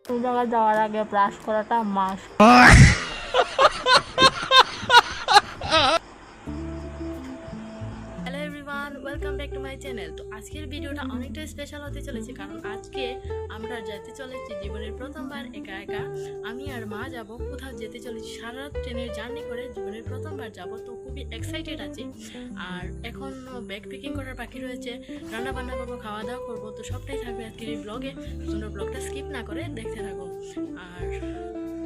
কোন জায়গায় যাওয়ার আগে ব্রাশ করাটা must. Hello everyone, welcome back to my channel. তো আজকের ভিডিওটা অনেকটা স্পেশাল হতে চলেছে, কারণ আজকে আমরা যেতে চলেছি জীবনের প্রথমবার একা একা। আমি আর মা যাব কোথাও, যেতে চলেছি সারা রাত ট্রেনের জার্নি করে, জীবনের প্রথমবার যাব। তো খুবই এক্সাইটেড আছি। আর এখন ব্যাগ প্যাকিং করার বাকি রয়েছে, রান্না বান্না করবো, খাওয়া দাওয়া করবো। তো সবটাই থাকবে আজকের এই ব্লগে। তোমরা ব্লগটা স্কিপ না করে দেখতে থাকো। আর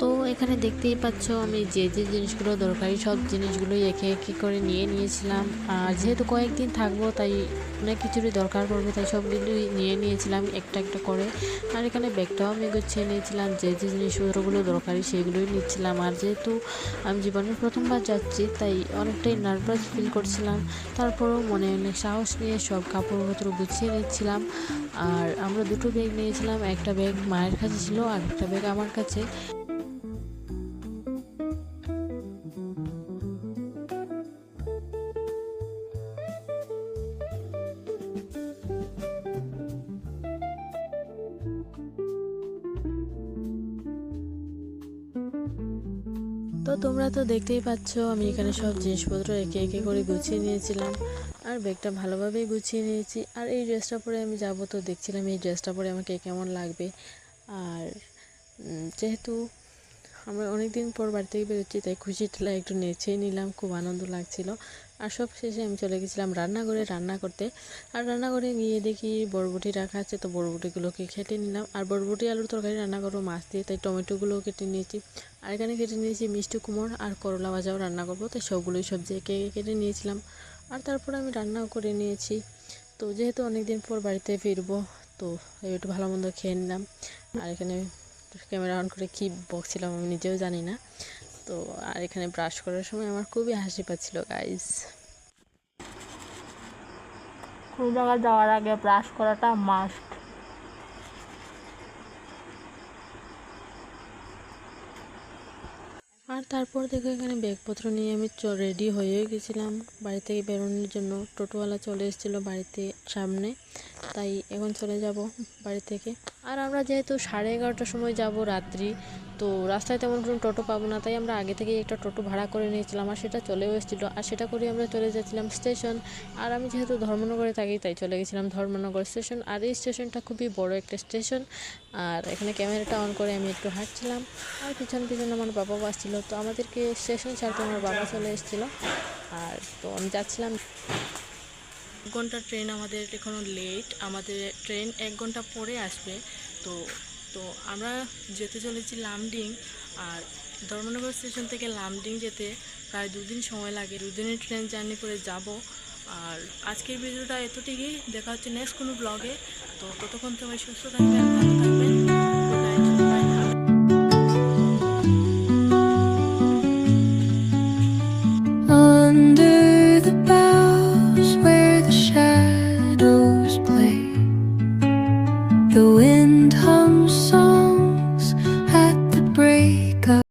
তো এখানে দেখতেই পাচ্ছ আমি যে যে জিনিসগুলো দরকারি সব জিনিসগুলোই একে একে করে নিয়ে নিয়েছিলাম। আর যেহেতু কয়েকদিন থাকবো তাই অনেক কিছুরই দরকার পড়বে, তাই সবগুলোই নিয়ে নিয়েছিলাম একটা একটা করে। আর এখানে ব্যাগটাও আমি গুছিয়ে নিয়েছিলাম, যে যে জিনিসপত্রগুলো দরকারি সেগুলোই নিচ্ছিলাম। আর যেহেতু আমি জীবনের প্রথমবার যাচ্ছি তাই অনেকটাই নার্ভাস ফিল করছিলাম, তারপরেও মনে অনেক সাহস নিয়ে সব কাপড়পত্র গুছিয়ে নিচ্ছিলাম। আর আমরা দুটো ব্যাগ নিয়েছিলাম, একটা ব্যাগ মায়ের কাছে ছিল আর একটা ব্যাগ আমার কাছে। তো তোমরা তো দেখতেই পাচ্ছ আমি এখানে সব জিনিসপত্র একে একে করে গুছিয়ে নিয়েছিলাম, আর ব্যাগটা ভালোভাবেই গুছিয়ে নিয়েছি। আর এই ড্রেসটা পরে আমি যাব, তো দেখছিলাম এই ড্রেসটা পরে আমাকে কেমন লাগবে। আর যেহেতু আমরা অনেক দিন পর বাড়ি থেকে বেরোচ্ছি তাই খুশি ঠেলা একটু নেচেই নিলাম, খুব আনন্দ লাগছিল। আর সব শেষে আমি চলে গেছিলাম রান্নাঘরে রান্না করতে। আর রান্নাঘরে গিয়ে দেখি বরবটি রাখা আছে, তো বরবটিগুলোকে কেটে নিলাম। আর বরবটি আলুর তরকারি রান্না করবো মাছ দিয়ে, তাই টমেটোগুলোও কেটে নিয়েছি। আর এখানে কেটে নিয়েছি মিষ্টি কুমড় আর করলা ভাজাও রান্না করবো, তাই সবগুলোই সবজি একে একে কেটে নিয়েছিলাম। আর তারপর আমি রান্নাও করে নিয়েছি। তো যেহেতু অনেক দিন পর বাড়িতে ফিরবো, তো একটু ভালো মন্দ খেয়ে নিলাম। আর এখানে ক্যামেরা অন করে কী বকছিলাম আমি নিজেও জানি না। তো আর এখানে ব্রাশ করার সময় আমার খুবই হাসি পাচ্ছিল গাইস। কোন জায়গায় যাওয়ার আগে ব্রাশ করাটা মাস্ট। আর তারপর দেখো এখানে ব্যাগপত্র নিয়ে আমি রেডি হয়ে গেছিলাম বাড়ি থেকে বেরোনোর জন্য। টোটোওয়ালা চলে এসেছিলো বাড়িতে সামনে, তাই এখন চলে যাব বাড়ি থেকে। আর আমরা যেহেতু 11:30টার সময় যাব রাত্রি, তো রাস্তায় তেমন কোনো টোটো পাবো না, তাই আমরা আগে থেকেই একটা টোটো ভাড়া করে নিয়েছিলাম। আর সেটা চলেও এসেছিলো, আর সেটা করে আমরা চলে যাচ্ছিলাম স্টেশন। আর আমি যেহেতু ধর্মনগরে থাকি তাই চলে গেছিলাম ধর্মনগর স্টেশন। আর এই স্টেশনটা খুবই বড় একটা স্টেশন। আর এখানে ক্যামেরাটা অন করে আমি একটু হাঁটছিলাম, আর পিছন পিছন আমার বাবাও আসছিলো। তো আমাদেরকে স্টেশন ছাড়তে আমার বাবা চলে এসেছিলো। আর তো আমি যাচ্ছিলাম। 1 ঘন্টা ট্রেন আমাদের এখনও লেট, আমাদের ট্রেন 1 ঘন্টা পরে আসবে। তো তো আমরা যেতে চলেছি লামডিং। আর ধর্মনগর স্টেশন থেকে লামডিং যেতে প্রায় 2 দিন সময় লাগে, 2 দিনের ট্রেন জার্নি করে যাব। আর আজকের ভিডিওটা এতটুকুই, দেখা হচ্ছে নেক্সট কোনো ব্লগে। তো ততক্ষণ সবাই সুস্থ থাকবেন, ভালো থাকবেন। Good night, by.